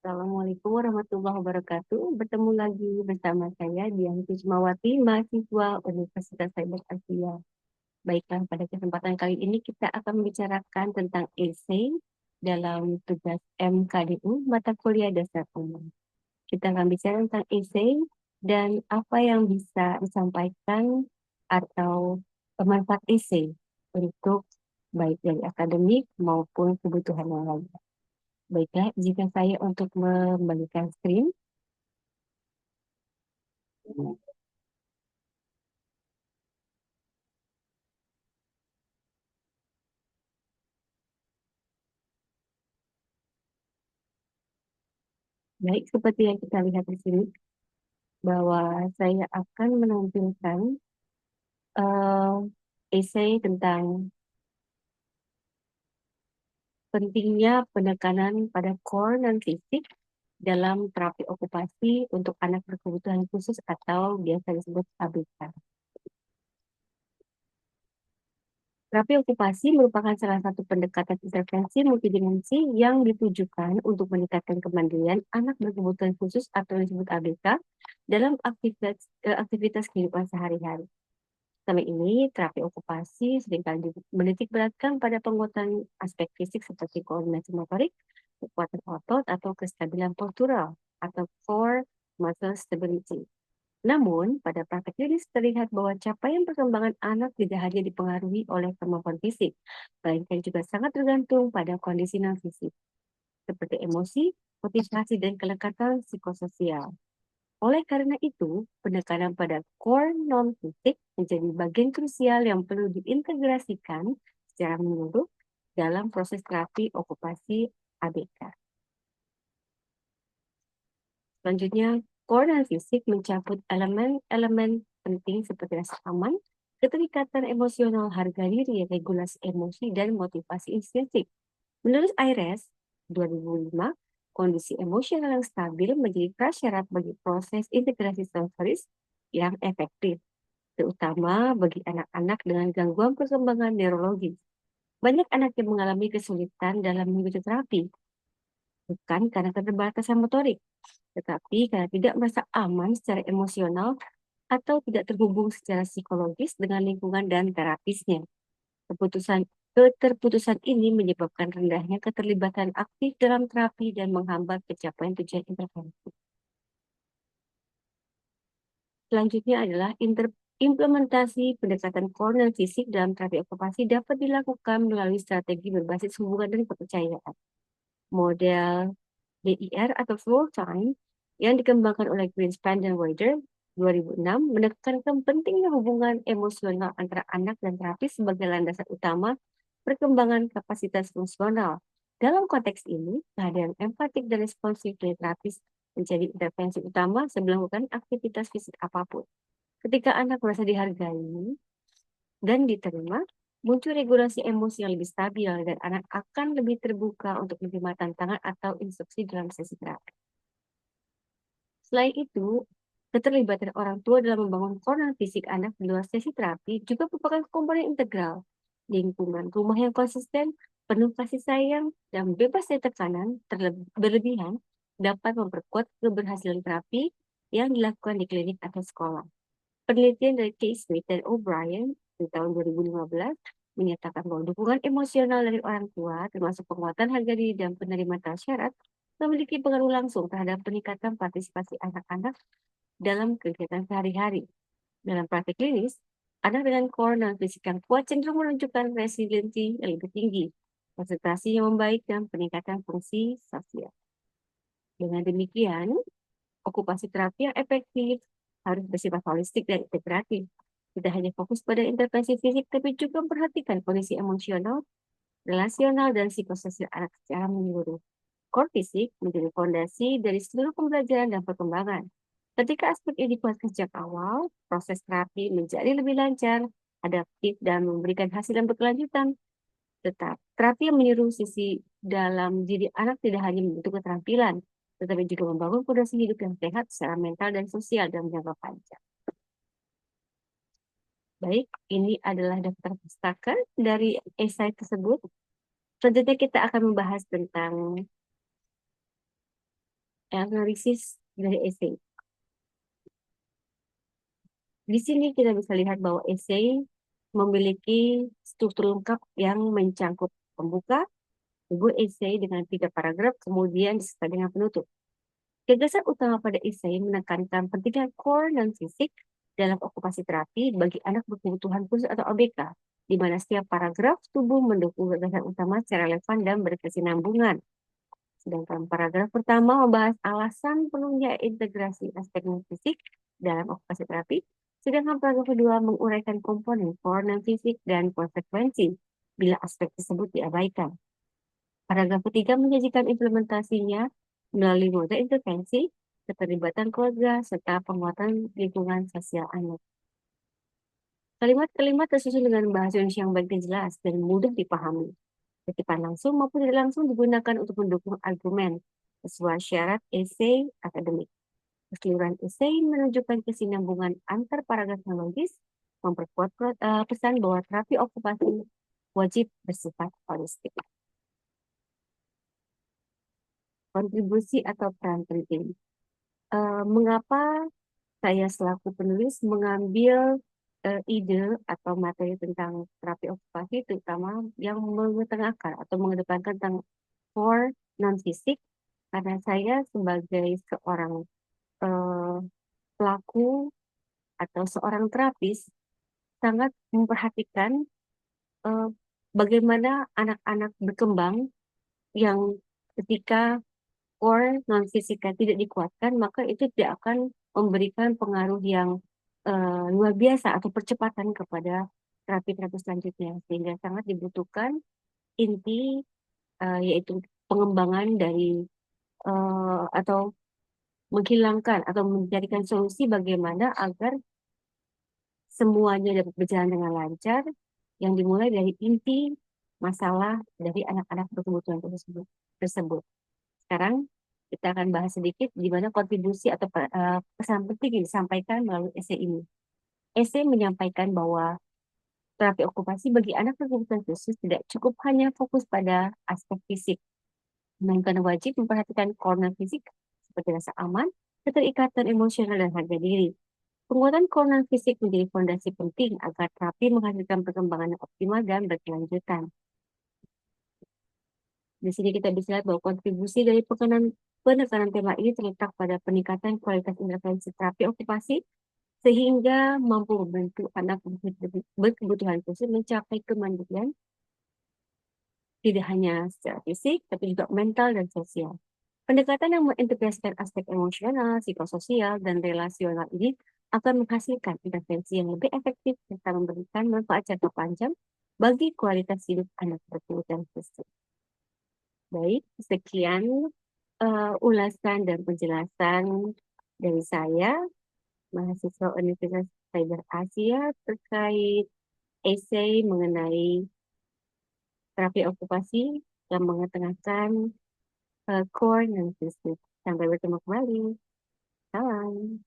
Assalamualaikum warahmatullahi wabarakatuh. Bertemu lagi bersama saya Dian Kusmawati, mahasiswa Universitas Cyber Asia. Baiklah, pada kesempatan kali ini kita akan membicarakan tentang esai dalam tugas MKDU, mata kuliah dasar umum. Kita akan bicara tentang esai dan apa yang bisa disampaikan atau pemanfaat esai untuk baik dari akademik maupun kebutuhan yang lain. Baiklah, jika saya untuk membalikan screen. Baik, seperti yang kita lihat di sini, bahwa saya akan menampilkan eh, esai tentang pentingnya penekanan pada core dan fisik dalam terapi okupasi untuk anak berkebutuhan khusus atau biasa disebut ABK. Terapi okupasi merupakan salah satu pendekatan intervensi multidimensi yang ditujukan untuk meningkatkan kemandirian anak berkebutuhan khusus atau disebut ABK dalam aktivitas kehidupan sehari-hari. Selama ini, terapi okupasi seringkali menitik beratkan pada penguatan aspek fisik seperti koordinasi motorik, kekuatan otot, atau kestabilan postural atau core muscle stability. Namun, pada praktek klinis terlihat bahwa capaian perkembangan anak tidak hanya dipengaruhi oleh kemampuan fisik, melainkan juga sangat tergantung pada kondisi non-fisik, seperti emosi, motivasi, dan kelekatan psikososial. Oleh karena itu, penekanan pada core non-fisik menjadi bagian krusial yang perlu diintegrasikan secara menyeluruh dalam proses terapi okupasi ABK. Selanjutnya, core dan fisik mencakup elemen-elemen penting seperti rasa aman, keterikatan emosional, harga diri, regulasi emosi, dan motivasi instinktif. Menurut IRES 2005, kondisi emosional yang stabil menjadi prasyarat bagi proses integrasi sensoris yang efektif, terutama bagi anak-anak dengan gangguan perkembangan neurologis. Banyak anak yang mengalami kesulitan dalam mengikuti terapi, bukan karena keterbatasan motorik, tetapi karena tidak merasa aman secara emosional atau tidak terhubung secara psikologis dengan lingkungan dan terapisnya. Keterputusan ini menyebabkan rendahnya keterlibatan aktif dalam terapi dan menghambat pencapaian tujuan intervensi. Selanjutnya adalah implementasi pendekatan core dan fisik dalam terapi okupasi dapat dilakukan melalui strategi berbasis hubungan dan kepercayaan. Model DIR atau floor time yang dikembangkan oleh Greenspan dan Wider 2006 menekankan pentingnya hubungan emosional antara anak dan terapis sebagai landasan utama perkembangan kapasitas fungsional. Dalam konteks ini, kehadiran empatik dan responsif dari terapis menjadi intervensi utama sebelum melakukan aktivitas fisik apapun. Ketika anak merasa dihargai dan diterima, muncul regulasi emosi yang lebih stabil dan anak akan lebih terbuka untuk menerima tantangan atau instruksi dalam sesi terapi. Selain itu, keterlibatan orang tua dalam membangun koordinat fisik anak di luar sesi terapi juga merupakan komponen integral. Lingkungan rumah yang konsisten, penuh kasih sayang, dan bebas dari tekanan berlebihan dapat memperkuat keberhasilan terapi yang dilakukan di klinik atau sekolah. Penelitian dari K. Smith dan O'Brien di tahun 2015 menyatakan bahwa dukungan emosional dari orang tua, termasuk penguatan harga diri dan penerimaan syarat, memiliki pengaruh langsung terhadap peningkatan partisipasi anak-anak dalam kegiatan sehari-hari. Dalam praktik klinis, anak dengan core dan fisik yang kuat cenderung menunjukkan resiliensi yang lebih tinggi, konsentrasi yang membaik, dan peningkatan fungsi sosial. Dengan demikian, okupasi terapi yang efektif harus bersifat holistik dan integratif. Tidak hanya fokus pada intervensi fisik, tapi juga memperhatikan kondisi emosional, relasional, dan psikososial anak secara menyeluruh. Core fisik menjadi fondasi dari seluruh pembelajaran dan perkembangan. Ketika aspek ini dikuatkan sejak awal, proses terapi menjadi lebih lancar, adaptif, dan memberikan hasil yang berkelanjutan. Tetap, terapi yang meniru sisi dalam diri anak tidak hanya membentuk keterampilan, tetapi juga membangun fondasi hidup yang sehat secara mental dan sosial dalam jangka panjang. Baik, ini adalah daftar pustaka dari esai tersebut. Selanjutnya kita akan membahas tentang analisis dari esai. Di sini kita bisa lihat bahwa esai memiliki struktur lengkap yang mencangkup pembuka, buku esai dengan 3 paragraf, kemudian disertai dengan penutup. Gagasan utama pada esai menekankan pentingnya core non-fisik dalam okupasi terapi bagi anak berkebutuhan khusus atau ABK, di mana setiap paragraf tubuh mendukung gagasan utama secara relevan dan berkesinambungan. Sedangkan paragraf pertama membahas alasan perlunya integrasi aspek non-fisik dalam okupasi terapi, sedangkan paragraf kedua menguraikan komponen core non-fisik dan konsekuensi bila aspek tersebut diabaikan. Paragraf ketiga menyajikan implementasinya melalui model intervensi, keterlibatan keluarga, serta penguatan lingkungan sosial anak. Kalimat-kalimat tersusun dengan bahasa Indonesia yang baik dan jelas dan mudah dipahami. Kutipan langsung maupun tidak langsung digunakan untuk mendukung argumen sesuai syarat esai akademik. Keseluruhan esai menunjukkan kesinambungan antar paragraf yang logis, memperkuat pesan bahwa terapi okupasi wajib bersifat holistik. Kontribusi atau peran penting. Mengapa saya selaku penulis mengambil ide atau materi tentang terapi okupasi, terutama yang mengetengahkan atau mengedepankan tentang core non-fisik, karena saya sebagai seorang eh, pelaku atau seorang terapis sangat memperhatikan eh, bagaimana anak-anak berkembang yang ketika core non-fisiknya tidak dikuatkan, maka itu tidak akan memberikan pengaruh yang luar biasa atau percepatan kepada terapi-terapi selanjutnya. Sehingga sangat dibutuhkan inti yaitu pengembangan dari atau menghilangkan atau mencarikan solusi bagaimana agar semuanya dapat berjalan dengan lancar yang dimulai dari inti masalah dari anak-anak berkebutuhan tersebut. Sekarang kita akan bahas sedikit di mana kontribusi atau pesan penting yang disampaikan melalui esai ini. Esai menyampaikan bahwa terapi okupasi bagi anak berkebutuhan khusus tidak cukup hanya fokus pada aspek fisik, melainkan wajib memperhatikan korner fisik seperti rasa aman, keterikatan emosional, dan harga diri. Penguatan korner fisik menjadi fondasi penting agar terapi menghasilkan perkembangan yang optimal dan berkelanjutan. Di sini kita bisa lihat bahwa kontribusi dari penekanan tema ini terletak pada peningkatan kualitas intervensi terapi okupasi sehingga mampu membantu anak berkebutuhan khusus mencapai kemandirian tidak hanya secara fisik, tapi juga mental dan sosial. Pendekatan yang mengintegrasikan aspek emosional, psikososial, dan relasional ini akan menghasilkan intervensi yang lebih efektif serta memberikan manfaat jangka panjang bagi kualitas hidup anak berkebutuhan khusus. Baik, sekian ulasan dan penjelasan dari saya, mahasiswa Universitas Cyber Asia terkait esai mengenai terapi okupasi yang mengetengahkan core non-fisik. Sampai bertemu kembali. Salam.